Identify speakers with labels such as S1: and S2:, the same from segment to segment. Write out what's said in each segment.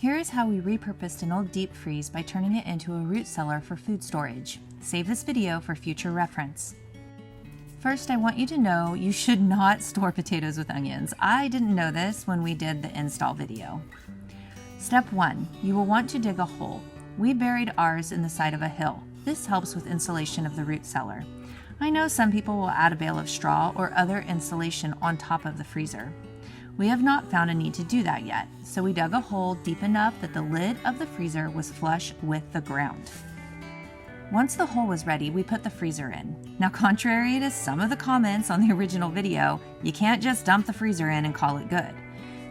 S1: Here is how we repurposed an old deep freeze by turning it into a root cellar for food storage. Save this video for future reference. First, I want you to know you should not store potatoes with onions. I didn't know this when we did the install video. Step 1. You will want to dig a hole. We buried ours in the side of a hill. This helps with insulation of the root cellar. I know some people will add a bale of straw or other insulation on top of the freezer. We have not found a need to do that yet, so we dug a hole deep enough that the lid of the freezer was flush with the ground. Once the hole was ready, we put the freezer in. Now, contrary to some of the comments on the original video, you can't just dump the freezer in and call it good.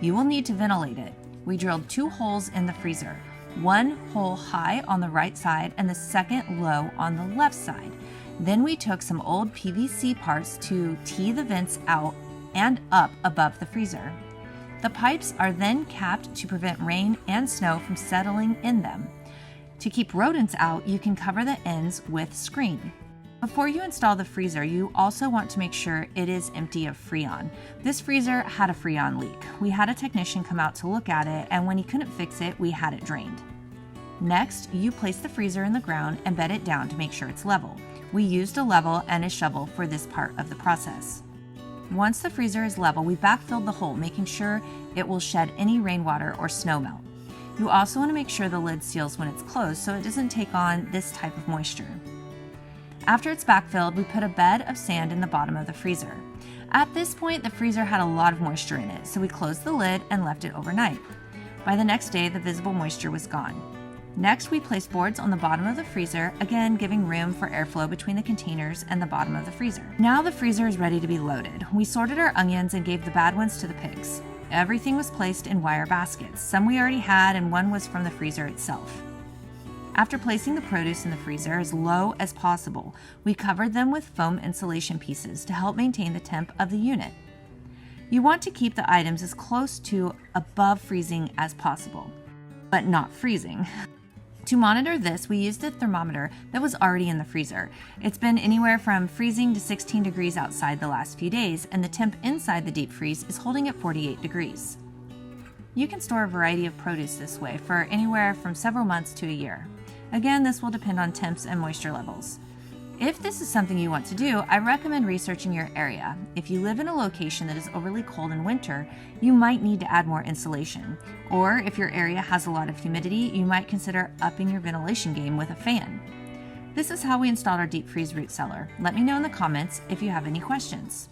S1: You will need to ventilate it. We drilled 2 holes in the freezer, one hole high on the right side and the second low on the left side. Then we took some old PVC parts to tee the vents out and up above the freezer. The pipes are then capped to prevent rain and snow from settling in them. To keep rodents out, you can cover the ends with screen. Before you install the freezer, you also want to make sure it is empty of Freon. This freezer had a Freon leak. We had a technician come out to look at it, and when he couldn't fix it, we had it drained. Next, you place the freezer in the ground and bed it down to make sure it's level. We used a level and a shovel for this part of the process. Once the freezer is level, we backfilled the hole, making sure it will shed any rainwater or snow melt. You also want to make sure the lid seals when it's closed so it doesn't take on this type of moisture. After it's backfilled, we put a bed of sand in the bottom of the freezer. At this point, the freezer had a lot of moisture in it, so we closed the lid and left it overnight. By the next day, the visible moisture was gone. Next, we placed boards on the bottom of the freezer, again giving room for airflow between the containers and the bottom of the freezer. Now the freezer is ready to be loaded. We sorted our onions and gave the bad ones to the pigs. Everything was placed in wire baskets. Some we already had and one was from the freezer itself. After placing the produce in the freezer as low as possible, we covered them with foam insulation pieces to help maintain the temp of the unit. You want to keep the items as close to above freezing as possible, but not freezing. To monitor this, we used a thermometer that was already in the freezer. It's been anywhere from freezing to 16 degrees outside the last few days, and the temp inside the deep freeze is holding at 48 degrees. You can store a variety of produce this way for anywhere from several months to a year. Again, this will depend on temps and moisture levels. If this is something you want to do, I recommend researching your area. If you live in a location that is overly cold in winter, you might need to add more insulation. Or if your area has a lot of humidity, you might consider upping your ventilation game with a fan. This is how we installed our deep freeze root cellar. Let me know in the comments if you have any questions.